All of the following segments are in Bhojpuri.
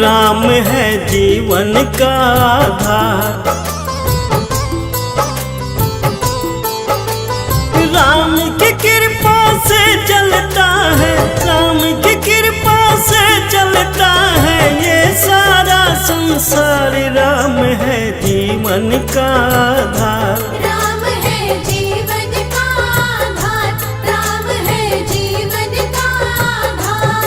राम है जीवन का आधार। राम की कृपा से चलता है, राम की कृपा से चलता है ये सारा संसार। राम है जीवन का आधार। राम है जीवन का आधार, राम है जीवन का आधार।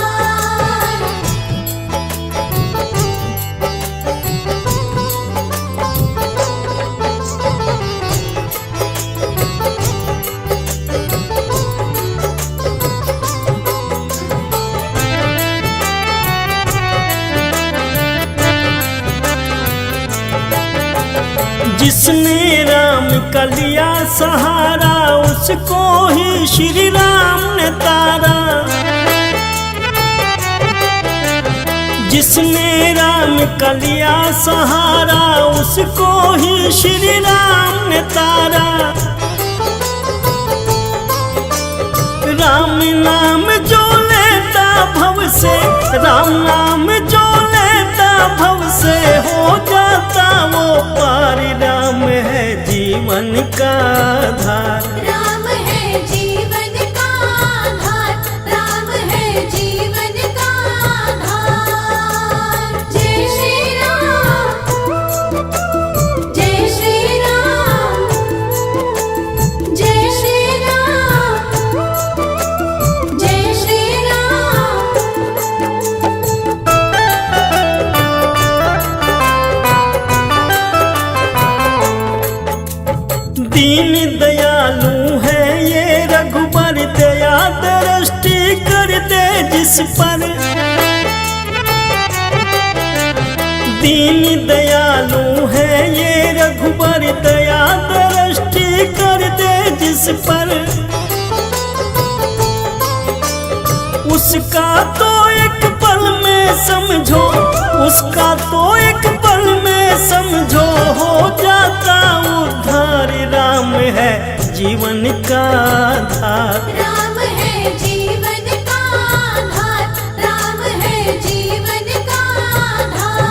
जिसने राम का लिया सहारा उसको ही श्री राम ने तारा। जिसने राम का लिया सहारा उसको ही श्री राम ने तारा। राम नाम जो लेता भव से, राम नाम जो लेता भव से हो जाता वो पार। राम है जीवन का आधार। राम है जीवन का आधार, राम है जीवन का आधार। जय श्री राम, जय श्री राम, जय श्री राम, जय श्री राम। दीन दयालु है ये रघुबर, दया दृष्टि कर दे जिस पर। दीन दयालु है ये रघुबर, दया दृष्टि कर दे जिस पर। उसका तो एक पल में समझो, उसका तो एक पल में समझो हो जाता उद्धार। राम है जीवन का आधार। राम है जीवन का आधार, राम है जीवन का आधार।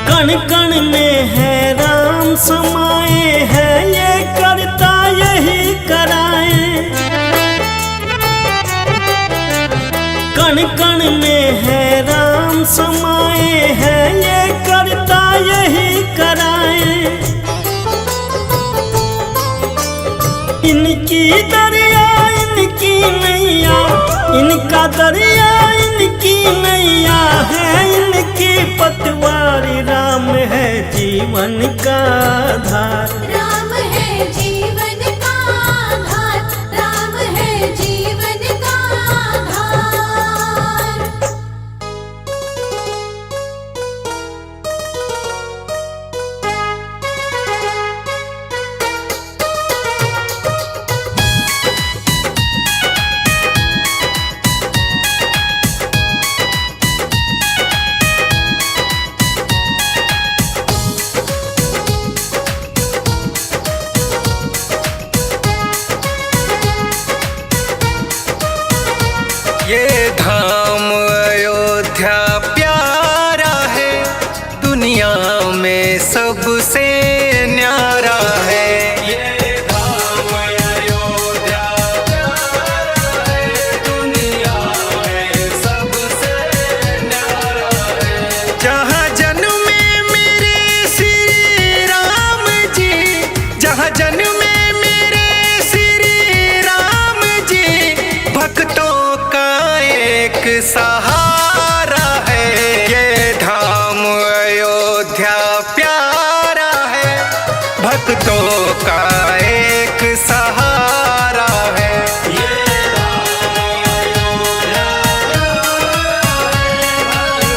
कण कण में है राम समाए हैं, ये करता यही कराए। कण कण में है राम समाए हैं, ये करता यही कराए। इनकी दरिया इनकी नैया, इनका दरिया इनकी नैया है, इनकी पतवारी। राम है जीवन का आधार। राम है जीवन का आधार, राम है जीवन का आधार। ये धाम अयोध्या प्यारा है, दुनिया में सबसे न्यारा है। ये धाम अयोध्या प्यारा है, दुनिया में सबसे न्यारा है। जहाँ जन्मे मेरे श्री राम जी, जहाँ जन्मे मेरे श्री राम जी, भक्तों एक सहारा है। ये धाम अयोध्या प्यारा है, भक्तों का एक सहारा है। ये धाम अयोध्या प्यारा है,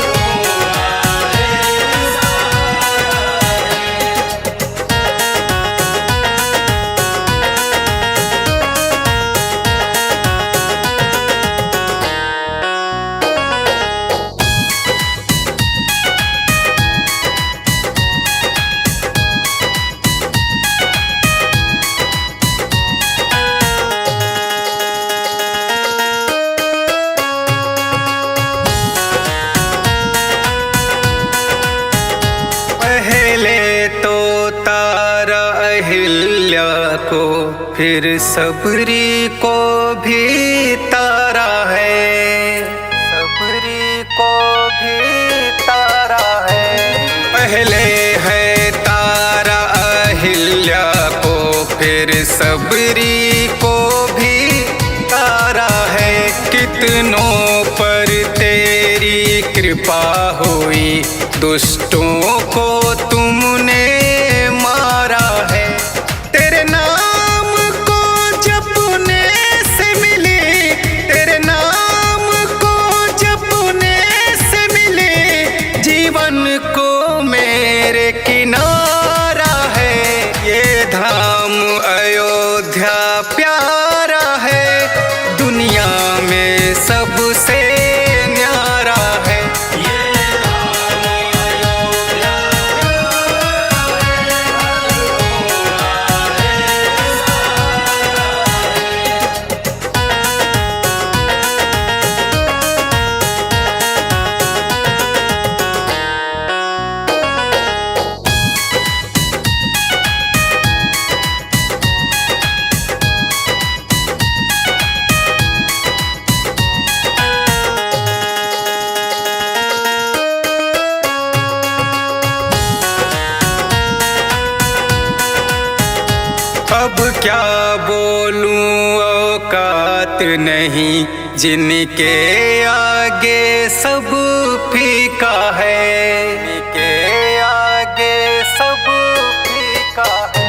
तारा अहिल्या को, फिर सबरी को भी तारा है, सबरी को भी तारा है। पहले है तारा अहिल्या को, फिर सबरी को भी तारा है। कितनों पर तेरी कृपा हुई, दुष्टों को तुमने मारा है। तेरे नाम को जपने से मिली, तेरे नाम को जपने से मिली, जीवन को मेरे किनारा है। ये धाम अयोध्या प्यारा है, दुनिया में सबसे न्यारा है। अब क्या बोलूं औकात नहीं, जिनके आगे सब फीका है, जिनके आगे सब फीका है।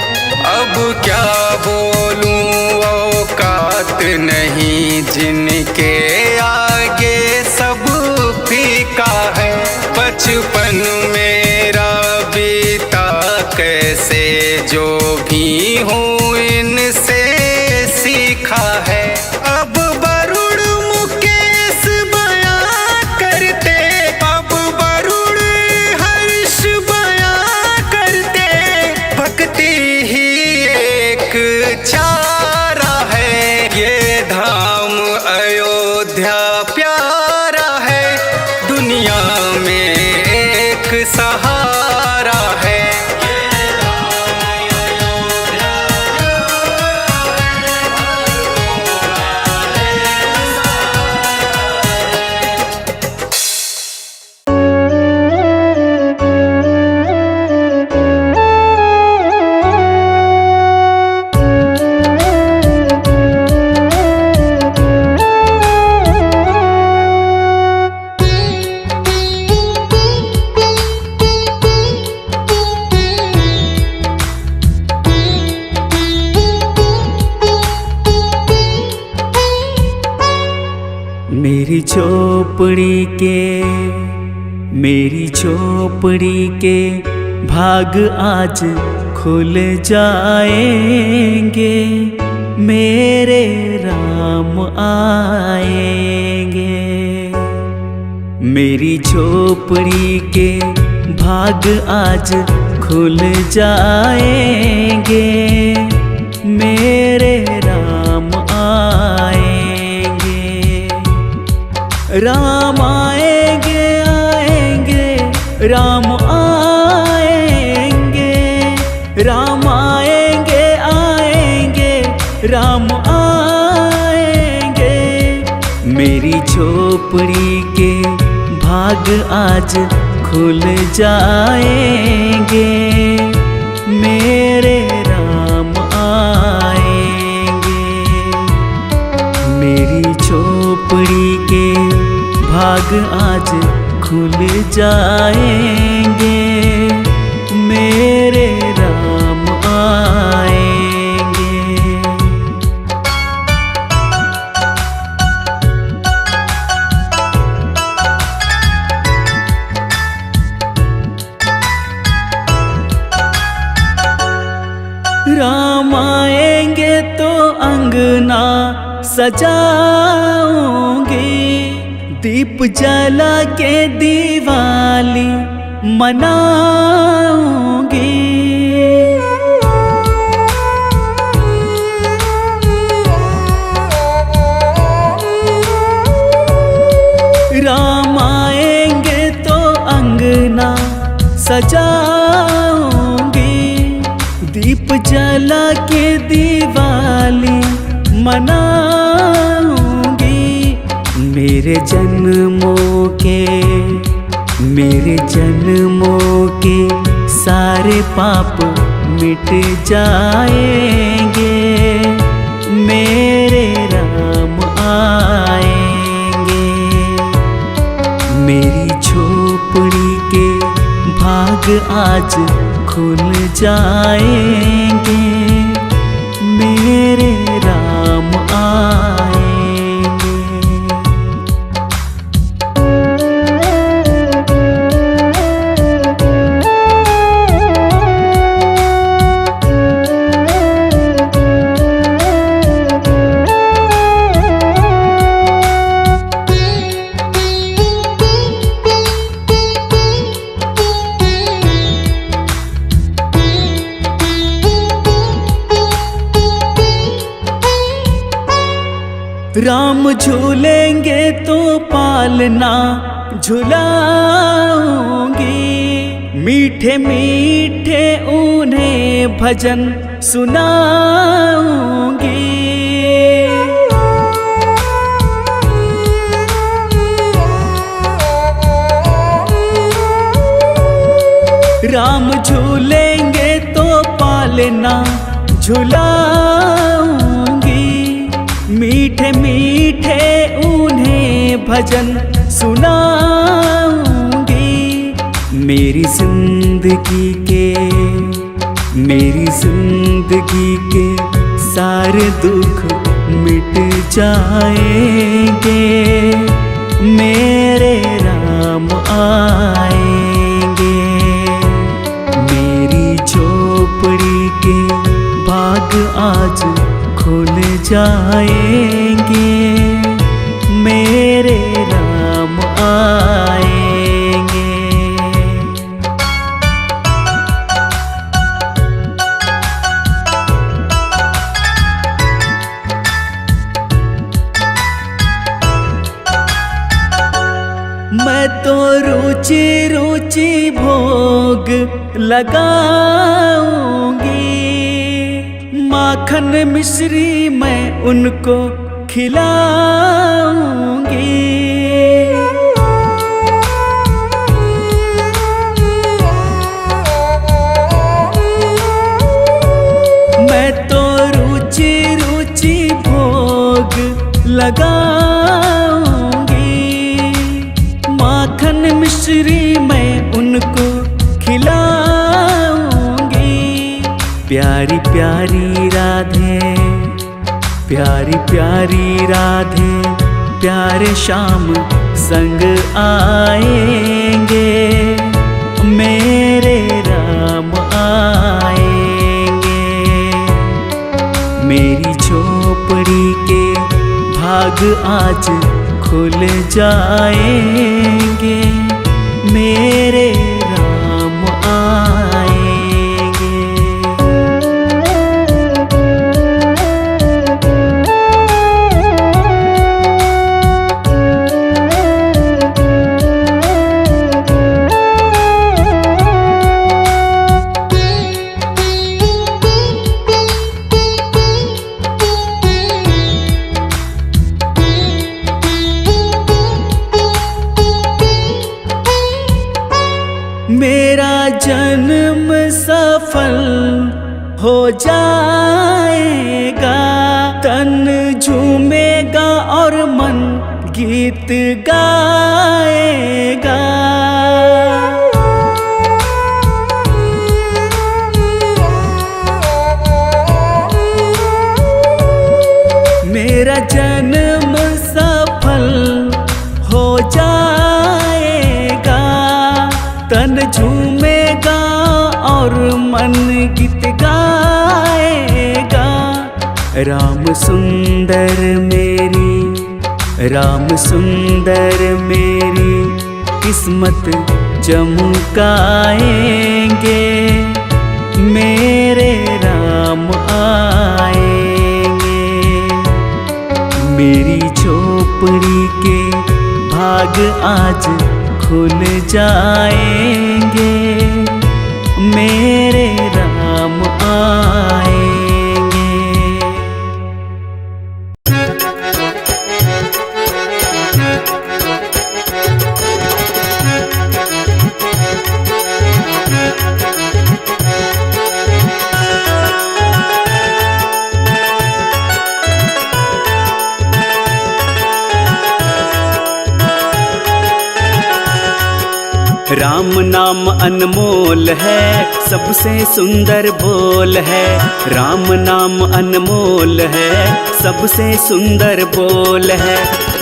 अब क्या बोलूं औकात नहीं, जिनके आगे सब फीका है। बचपन मेरा बीता कैसे, जो भी हूँ इनसे सीखा है। अब वरुण मुकेश बयां करते, अब वरुण हर्ष बयां करते, भक्ति ही एक चारा है। ये धाम अयोध्या प्यारा है, दुनिया में एक सहारा है। मेरी झोपड़ी के भाग आज खुल जाएंगे, मेरे राम आएंगे। मेरी झोपड़ी के भाग आज खुल जाएंगे, मेरे राम आएंगे। राम आएंगे आएंगे, राम आएंगे, राम आएंगे आएंगे, राम आएंगे। मेरी झोपड़ी के भाग आज खुल जाएंगे, मेरे राम आएंगे। मेरी झोपड़ी के भाग आज खुल जाएंगे, मेरे राम आएंगे। राम आएंगे तो अंगना सजाऊंगी, दीप जला के दिवाली मनाऊंगी। राम आएंगे तो अंगना सजाऊंगी, दीप जला के दिवाली मनाऊंगी। मेरे जन्मों के सारे पाप मिट जाएंगे। मेरे राम आएंगे। मेरी झोपड़ी के भाग आज खुल जाएंगे। मेरे राम आएंगे। राम झूलेंगे तो पालना झुलाऊंगी। मीठे मीठे उन्हें भजन सुनाऊंगी। राम झूलेंगे तो पालना झुलाऊंगी। मीठे मीठे उन्हें भजन सुनाऊंगी। मेरी जिंदगी के सारे दुख मिट जाएंगे। मेरे राम आएंगे। मेरी झोपड़ी के भाग आज खुल जाएंगे। मेरे राम आएंगे। मैं तो रुचि रुचि भोग लगाऊंगी। माखन मिश्री मैं उनको खिलाऊंगी। मैं तो रुचि रुचि भोग लगाऊंगी। माखन मिश्री मैं उनको खिलाऊंगी। प्यारी प्यारी राधे प्यारे श्याम संग आएंगे। मेरे राम आएंगे। मेरी झोपड़ी के भाग आज खुल जाएंगे। मेरे राम आएंगे। मेरा जन्म सफल हो जाएगा। तन झूमेगा और मन गीत गाएगा। मेरा जन्म सफल हो जाएगा। तन झूमेगा और मन गीत गाएगा। राम सुंदर मेरी किस्मत चमकाएंगे। मेरे राम आएंगे। मेरी झोपड़ी के भाग आज खुल जाएंगे। मेरे राम राम नाम अनमोल है, सबसे सुंदर बोल है। राम नाम अनमोल है, सबसे सुंदर बोल है।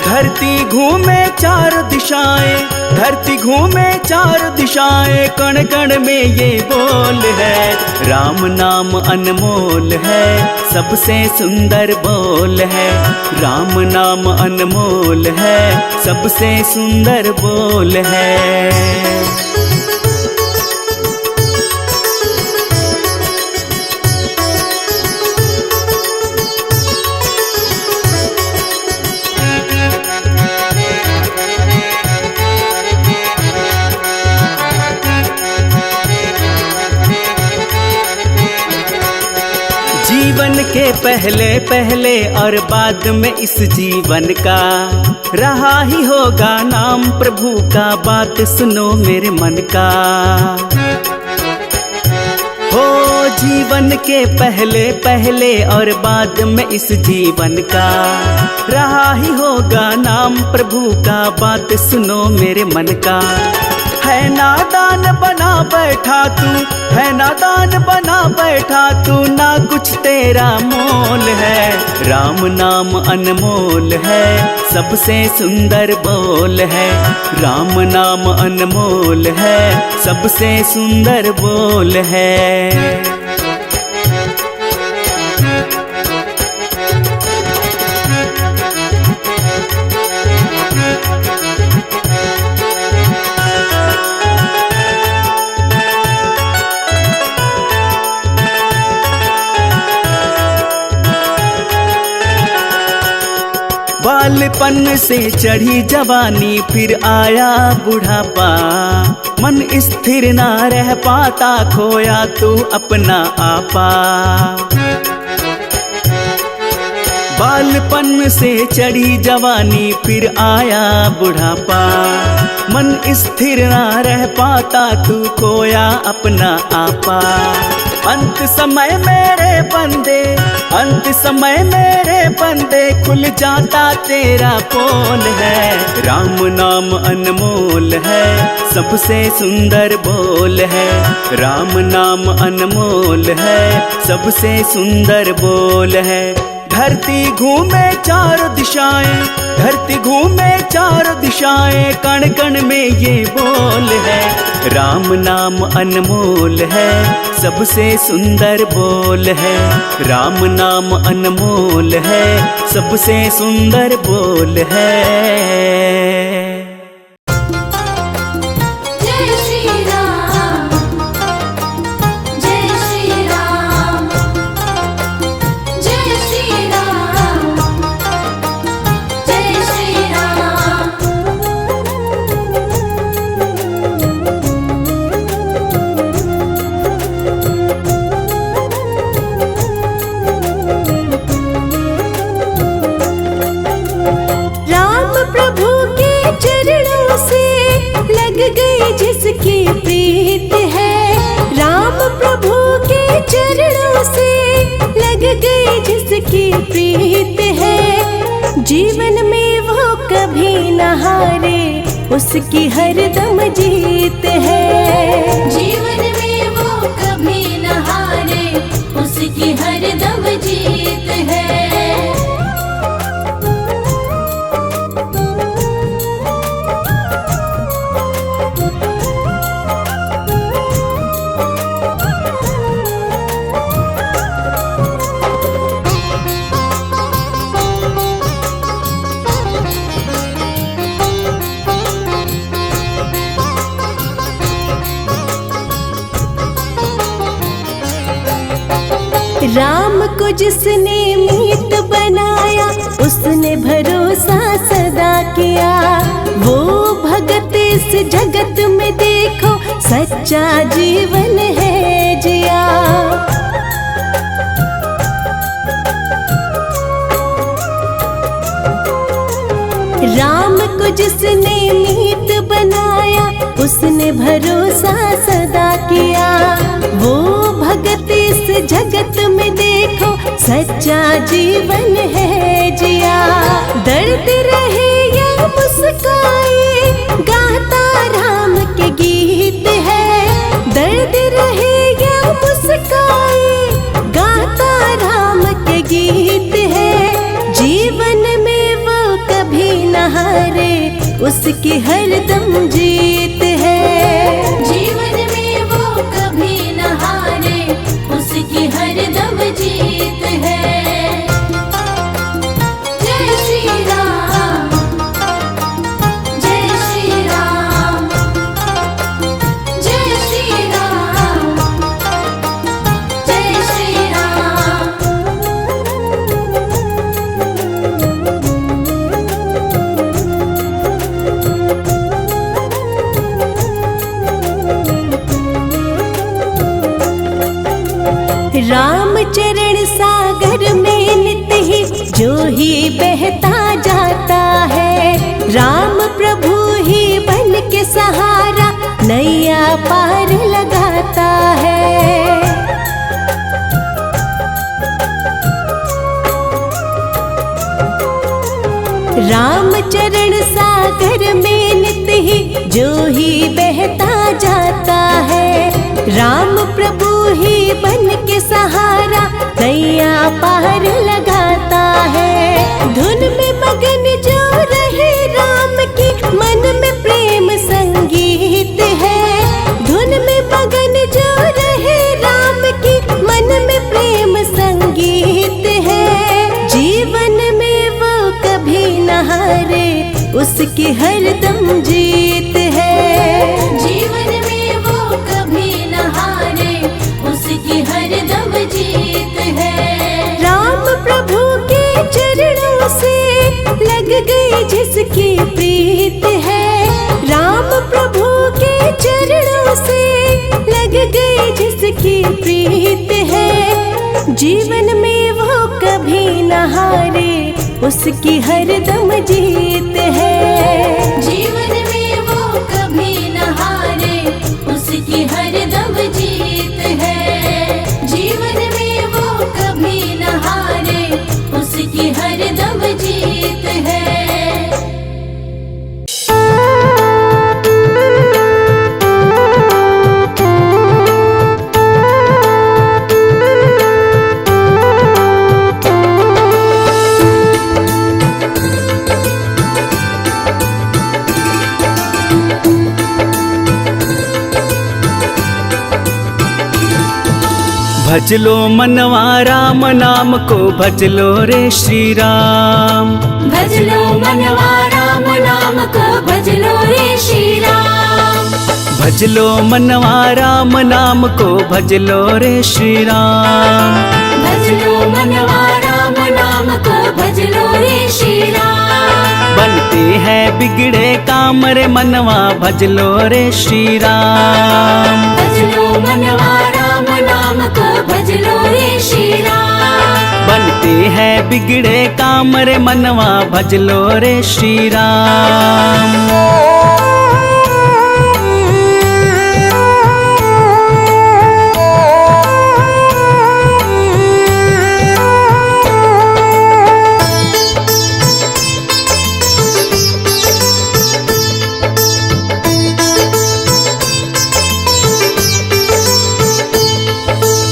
धरती घूमे चार दिशाएं, धरती घूमे चार दिशाएं, कण कण में ये बोल है। राम नाम अनमोल है, सबसे सुंदर बोल है। राम नाम अनमोल है, सबसे सुंदर बोल है। जीवन के पहले पहले और बाद में इस जीवन का रहा ही होगा नाम प्रभु का। बात सुनो मेरे मन का। हो जीवन के पहले पहले और बाद में इस जीवन का रहा ही होगा नाम प्रभु का। बात सुनो मेरे मन का। है नादान बना बैठा तू, है नादान बना बैठा तू, ना कुछ तेरा मोल है। राम नाम अनमोल है, सबसे सुंदर बोल है। राम नाम अनमोल है, सबसे सुंदर बोल है। बालपन से चढ़ी जवानी, फिर आया बुढ़ापा। मन स्थिर ना रह पाता, खोया तू अपना आपा। बालपन से चढ़ी जवानी, फिर आया बुढ़ापा। मन स्थिर ना रह पाता, तू खोया अपना आपा। अंत समय मेरे बंदे, अंत समय मेरे बंदे, खुल जाता तेरा पोल है। राम नाम अनमोल है, सबसे सुंदर बोल है। राम नाम अनमोल है, सबसे सुंदर बोल है। धरती घूमे चार दिशाएं, धरती घूमे चार दिशाएं, कण कण में ये बोल है। राम नाम अनमोल है, सबसे सुंदर बोल है। राम नाम अनमोल है, सबसे सुंदर बोल है। जय श्री राम, जय श्री राम, जय श्री राम, जय श्री राम। राम प्रभु के चरणों से लग गई जिसकी प्रीत है। राम प्रभु के चरणों से लग गई जिसकी प्रीत है। जीवन में वो कभी न हारे, उसकी हरदम जीत है। जीवन में वो कभी न हारे, उसकी हरदम जीत है। राम को जिसने मीत बनाया, उसने भरोसा सदा किया। वो भगत इस जगत में देखो, सच्चा जीवन है जिया। राम को जिसने मीत बनाया, उसने भरोसा सदा किया। वो भगत इस जगत में देखो, सच्चा जीवन है जिया। दर्द रहे या मुस्काए, गाता राम के गीत उसकी हरदम जीत है। जीवन में वो कभी न हारे, उसकी हरदम जीत है। जय श्री राम, जय श्री राम, जय श्री राम, जय श्री राम। राम चरण सागर में नित ही जो ही बहता जाता है। राम प्रभु ही बन के सहारा नैया पार लगाता है। राम चरण सागर में नित ही जो ही बहता जाता है। राम प्रभु ही बन के सहारा नैया पार लगाता है। धुन में मगन जो रहे राम की, मन में प्रेम संगीत है। धुन में मगन जो रहे राम की, मन में प्रेम संगीत है। जीवन में वो कभी न हारे, उसकी हरदम जीत है। जीवन में वो कभी न हारे, उसकी हरदम जीत है। राम प्रभु के चरणों से लग गई जिसकी प्रीत है। राम प्रभु के चरणों से लग गई जिसकी प्रीत है। जीवन में वो कभी न हारे, उसकी हरदम जीत है। जीवन में वो कभी न हारे, उसकी हरदम जीत है। जीवन में वो कभी न हारे, उसकी हरदम जीत है। भज लो मनवा राम नाम को, भज लो रे श्री राम। भज लो मनवा राम नाम को, भज लो रे श्री राम। भज लो मनवा राम नाम को, भज लो रे श्री राम। भज लो मनवा राम नाम को, भज लो रे श्री राम। बनते हैं बिगड़े काम रे मनवा, भज लो रे श्री राम। भज लो मनवा राम नाम को, भज लो रे श्री राम। बनते हैं बिगड़े काम रे मनवा, भज लो रे श्री राम।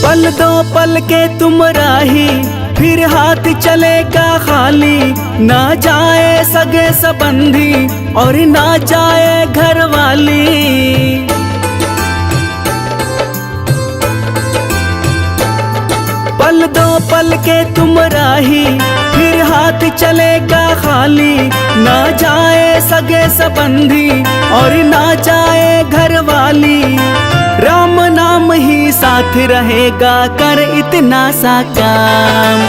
पल दो पल के तुम राही, फिर हाथ चलेगा खाली। ना जाए सगे संबंधी और ना जाए घर वाली। पल दो पल के तुम राही, फिर हाथ चलेगा खाली। ना जाए सगे संबंधी और ना जाए घर वाली। राम नाम ही साथ रहेगा, कर इतना सा काम।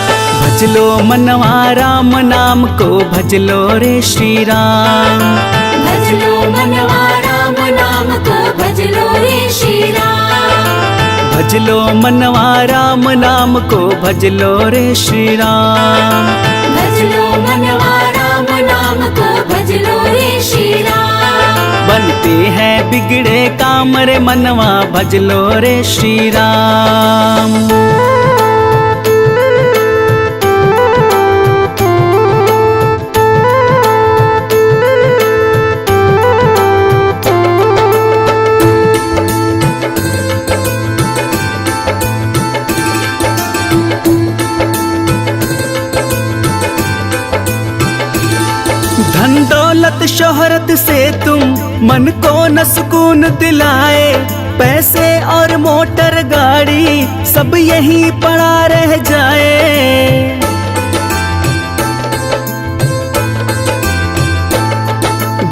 भज लो मनवा राम नाम को, भज लो रे श्री राम। भज लो मनवा राम नाम को, भज लो रे श्री राम। भज लो मनवा राम नाम को, भज लो रे श्री राम। भज लो मनवा राम नाम को, भज लो रे श्री राम। बनते हैं बिगड़े काम रे मनवा, भज लो रे श्री राम। धन दौलत दौलत शोहरत से तुम मन को न सुकून दिलाए, पैसे और मोटर गाड़ी सब यहीं पड़ा रह जाए।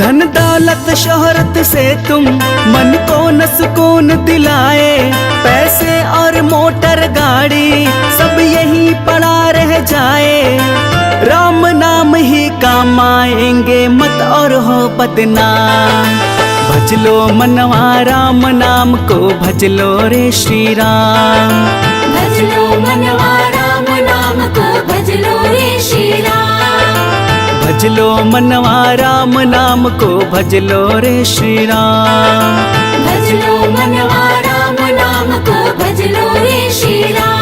धन दौलत शोहरत से तुम मन को न सुकून दिलाए, पैसे और मोटर गाड़ी सब यहीं पड़ा रह जाए। राम नाम ही काम आएंगे मत और हो बदनाम, भज लो मनवा राम नाम को, भज लो रे श्री राम। भज लो मनवा राम नाम को, भज लो रे श्री राम। भज लो मनवा राम नाम को, भज लो रे श्री राम। भज लो मनवा राम नाम को, भज लो रे श्री राम।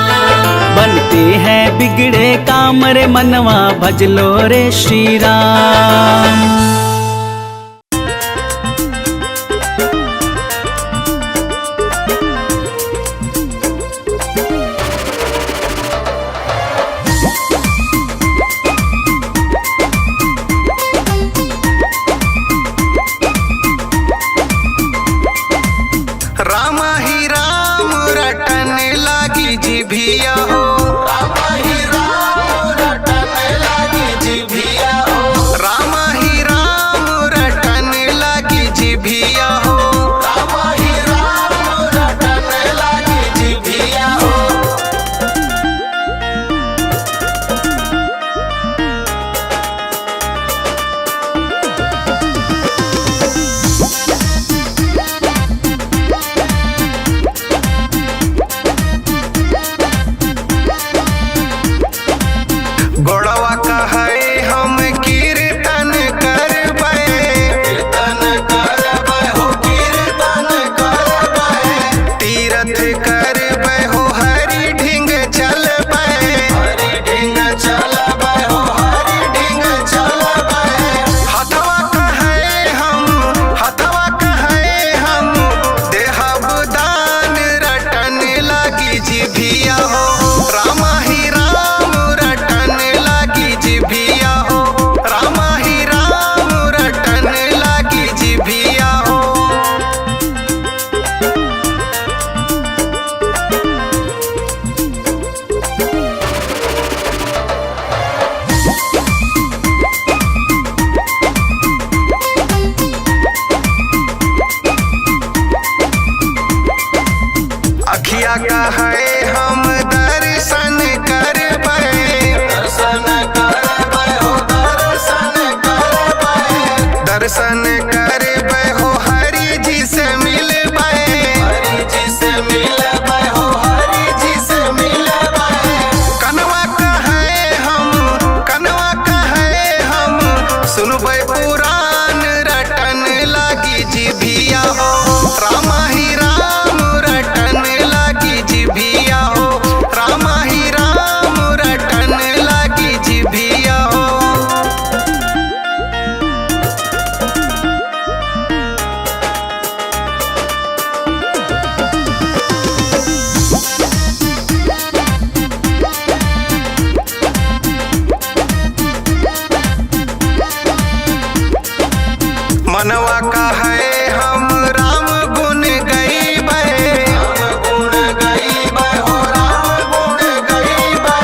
बनते हैं बिगड़े काम रे मनवा, भज लो रे श्री राम। राम ही राम रटन लागी जिभिया हो, राम ही राम रटन लागी जिभिया हो, राम ही राम रटन लागी जिभिया हो, राम ही राम रटन लागी जिभिया हो। गोड़वा कहे हम कीर्तन करबै, कीर्तन करबै हो, कीर्तन करबै। तीरथ करबै हो, हरि ढिंग चलबै, हरि ढिंग चलबै हो, हरि ढिंग चलबै। हथवा कहे हम देहब दान रटन लागी जिभिया हो, राम ही राम रटन लागी जिभिया हो, राम ही राम रटन लागी जिभिया हो। अखिया कहे हम दर्शन करबै, दर्शन करबै हो, दर्शन करबै। दर्शन करबै हो, हरि जी से मिलबै, हरि जी से मिलबै हो, हरि जी से मिलबै। कनवा कहे हम सुनबै पुराण रटन लागी जिभिया हो, राम ही राम रटन लागी जिभिया हो, राम ही राम रटन लागी जिभिया हो। मनवा कहे हम राम गुण गईबै, राम गुण गईबै हो, राम गुण गईबै।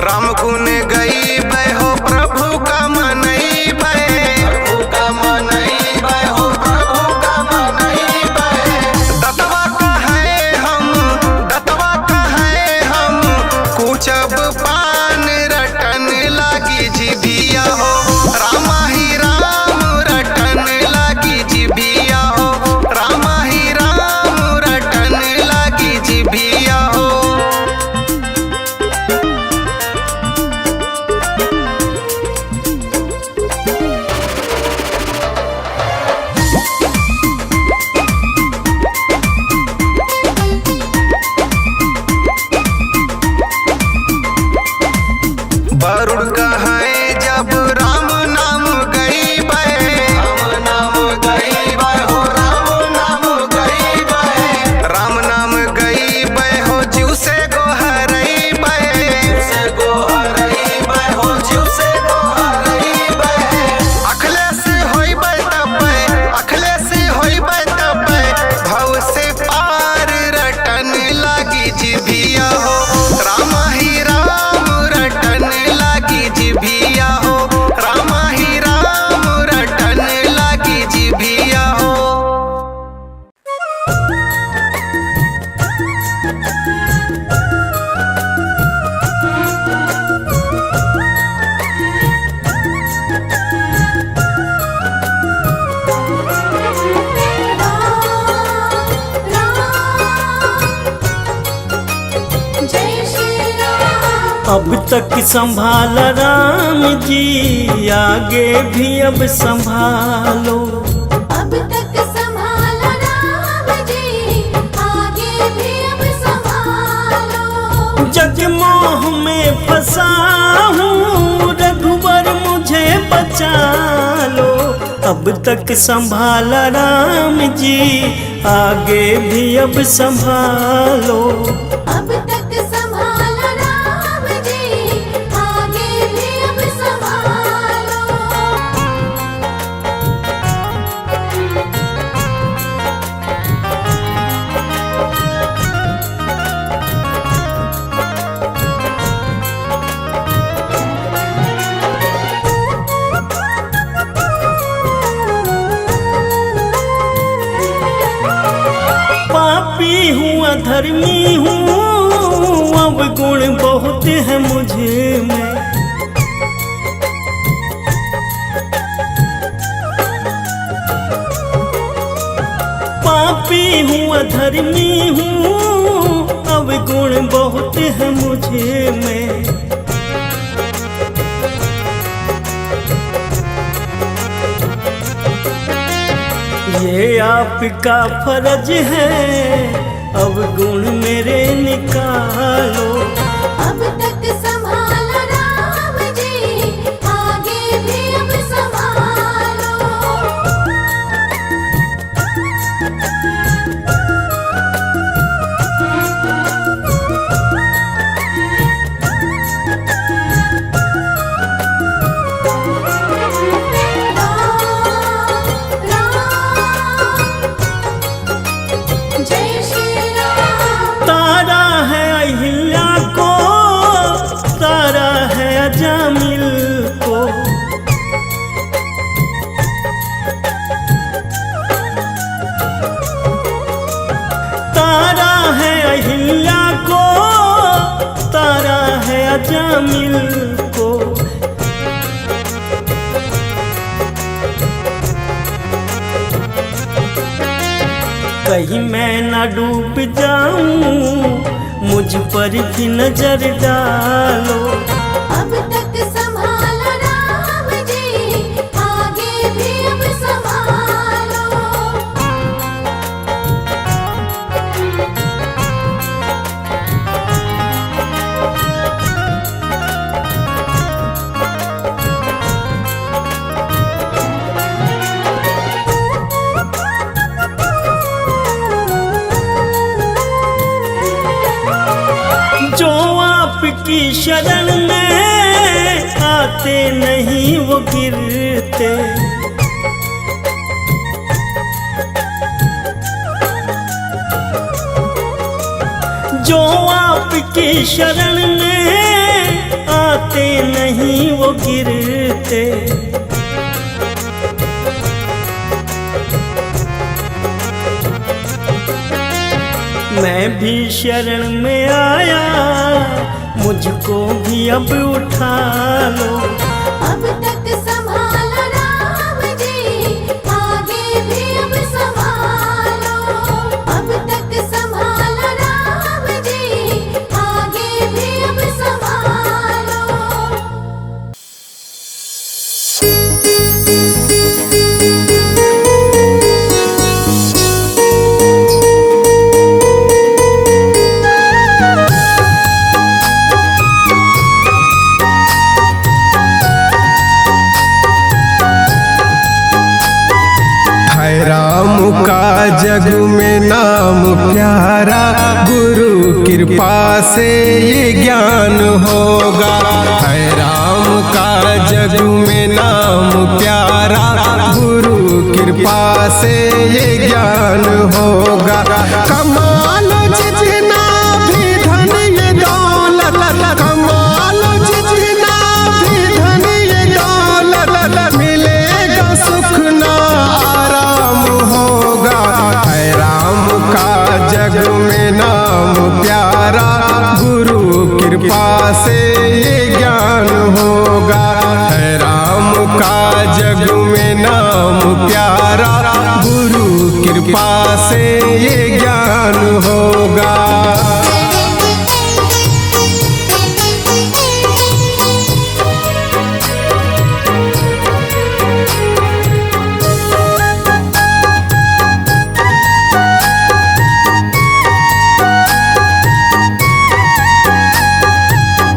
राम गुण गईबै हो, प्रभु का मनईबै, प्रभु का मनईबै हो, प्रभु का मनईबै। दतवा कहे हम कुचब पान रटन लागी जिभिया हो, राम ही राम रटन लागी जिभिया हो, राम ही राम रटन लागी जिभिया हो। वरुण कहे जब राम नाम गईबै, राम नाम गईबै हो, राम नाम गईबै। राम नाम गईबै हो, जीव से गोहरईबै, से गोहरईबै हो, जीव से गोहरईबै। अखलेस होई अब तक संभाला राम जी, आगे भी अब संभालो। अब तक संभाला राम जी, आगे भी अब संभालो। जगमोह में फंसा हूँ, रघुवर मुझे बचा लो। अब तक संभाला राम जी, आगे भी अब संभालो। अब तक संभाला राम जी, आगे भी अब संभालो। पापी हूँ अधर्मी हूँ, अब गुण बहुत है मुझे में। पापी हूँ अधर्मी हूँ, अब गुण बहुत है मुझे में। ये आपका फर्ज है, अब गुण मेरे निकालो। अब तक संभाला राम जी, आगे भी अब संभालो। जय श्री राम। तारा है अहिल्या को, तारा है अजामिल को। तारा है अहिल्या को, तारा है अजामिल को। कहीं मैं न डूब जाऊं, मुझ पर भी नजर डालो। अब तक संभाला राम जी, आगे भी अब संभालो। जो आपकी शरण में आते नहीं वो गिरते। जो आपकी शरण में आते नहीं वो गिरते। मैं भी शरण में आया, मुझको भी अब उठा लो। अब तक संभाला राम जी, आगे भी अब संभालो। अब तक संभाला राम जी, आगे भी अब संभालो। राम का जग में नाम प्यारा, गुरु कृपा से ये ज्ञान होगा। है राम का जग में नाम प्यारा, गुरु कृपा से ये ज्ञान होगा। कमाल जितना भी धन ये दौलत, कमाल जितना भी धन ये दौलत, मिलेगा सुख ना आराम होगा। है राम का जग में नाम प्यारा, गुरु कृपा से ये ज्ञान होगा। है राम का जग में नाम प्यारा, गुरु कृपा से ये ज्ञान होगा।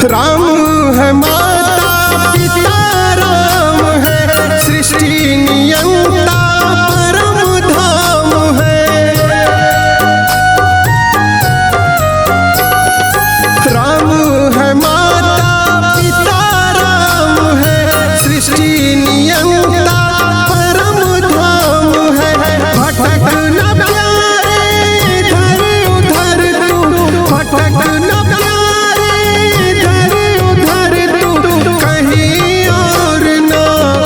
राम है माता पिता राम है, सृष्टि नियंता परम धाम है। राम है माता पिता राम है, सृष्टि नियंता परम धाम है। भटक न प्यारे इधर उधर तू, भटक न प्यारे इधर उधर तू, कहीं और ना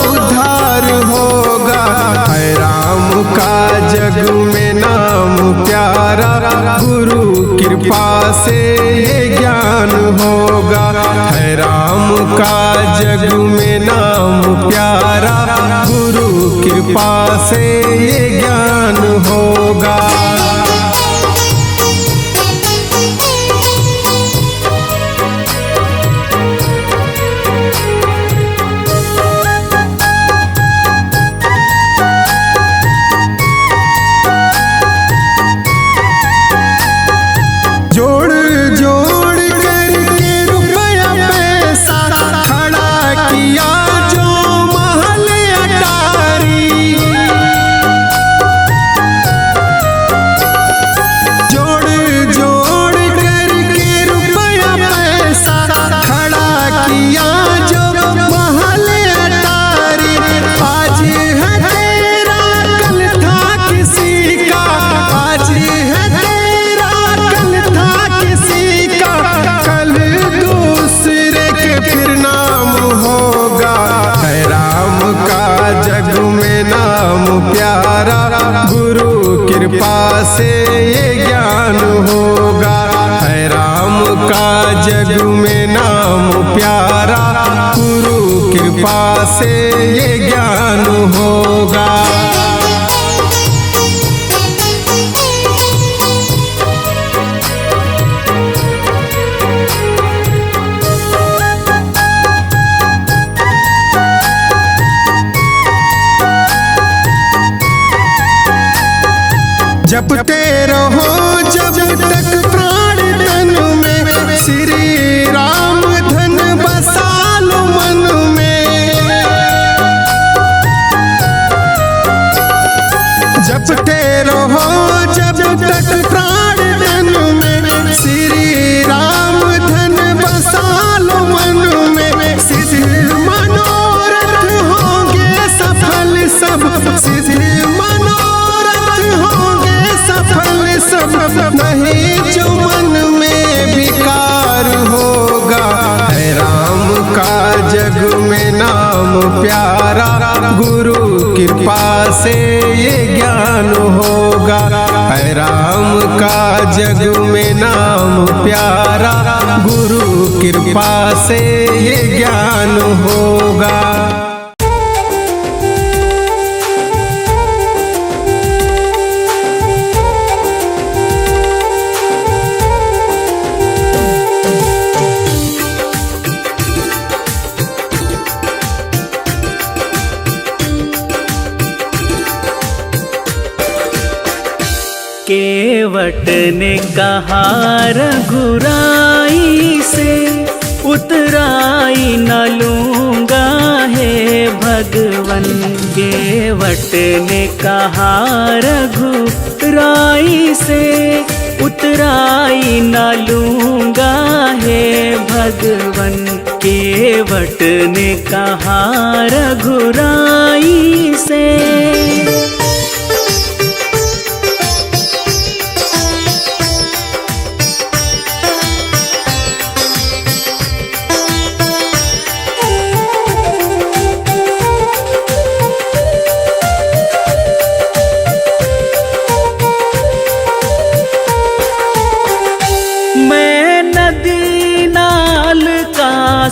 उद्धार होगा। है राम का जग में नाम प्यारा, गुरु कृपा से ये ज्ञान होगा। है राम का जग में नाम प्यारा, गुरु कृपा से ये ज्ञान होगा। जोड़ जोड़ करके रुपया पैसा खड़ा किया जो महल अटारी। जोड़ जोड़ करके रुपया पैसा खड़ा किया जो महल अटारी। आज है तेरा कल था किसी का, आज है तेरा कल था किसी का, कल दूसरे के फिर नाम होगा। है राम का जग में नाम प्यारा, गुरु कृपा से ये ज्ञान होगा। है राम का जग में नाम प्यारा, गुरु कृपा से ये ज्ञान होगा। जपते रहो जब तक प्राण तन में, श्री राम धन बसा लो मन में। जपते रहो जब तक प्राण तन में, श्री राम धन बसा लो मन में। सिद्ध मनोरथ होंगे सफल सब, सिद्ध मनोरथ होंगे सफल सब, नहीं जो मन में विकार होगा। है राम का जग में नाम प्यारा, गुरु कृपा से ये ज्ञान होगा। है राम का जग में नाम प्यारा, गुरु कृपा से ये ज्ञान होगा। केवट ने कहा रघुराई से, उतराई न लूंगा हे भगवन। केवट ने कहा रघुराई से, उतराई न लूंगा हे भगवन। केवट ने कहा रघुराई से।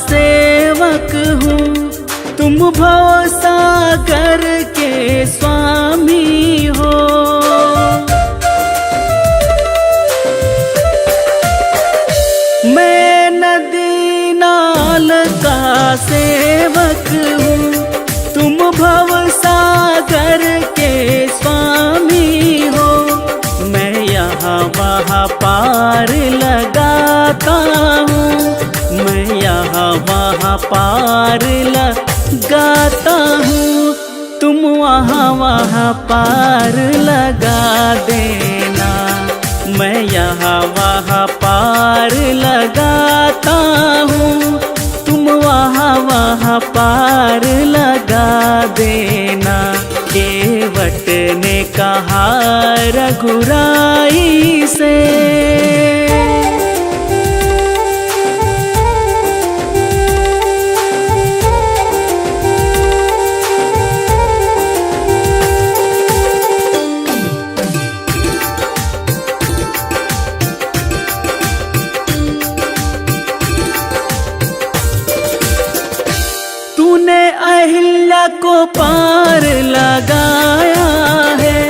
सेवक हूँ, तुम भव सागर के स्वामी हो। मैं नदी नाल का सेवक हूँ, तुम भव सागर के स्वामी हो। मैं यहाँ वहाँ पार लगाता हूँ, मैं वहाँ पार लगाता हूँ, तुम वहाँ पार लगा देना। मैं यहाँ वहाँ पार लगाता हूँ, तुम वहाँ पार लगा देना। केवट ने कहा रघुराई से, तूने अहिल्या को पार लगाया है,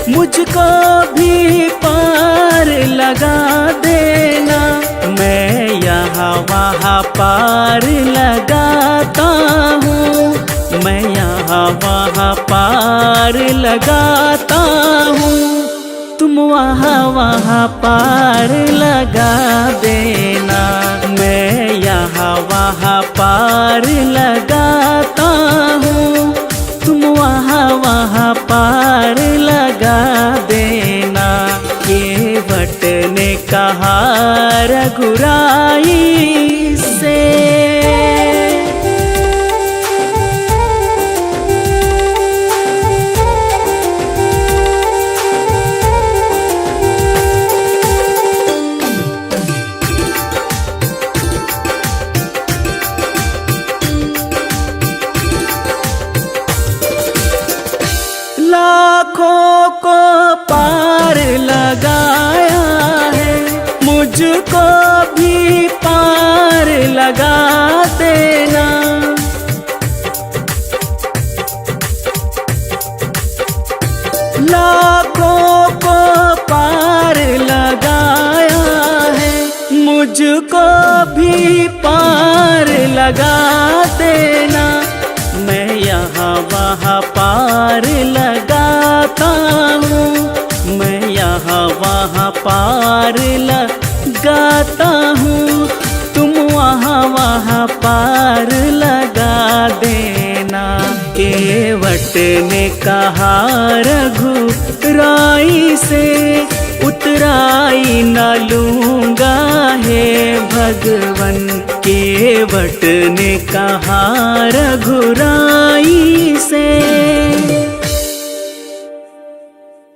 मुझको भी पार लगा देना। मैं यहाँ वहाँ पार लगाता हूँ, मैं यहाँ वहाँ पार लगाता हूँ, तुम वहाँ पार लगा देना। मैं यहाँ वहाँ पार लगाता हूँ, तुम वहाँ पार लगा देना। केवट ने कहा रघुराई से। लाखों को पार लगाया है, मुझको भी पार लगा देना। लाखों को पार लगाया है, मुझको भी पार लगा देना। मैं यहाँ वहाँ पार लगाता हूँ, मैं यहाँ वहाँ पार लगाता हूँ, तुम वहाँ पार लगा देना। केवट ने कहा रघुराई से, उतराई न लूँगा हे भगवन। केवट ने कहा रघुराई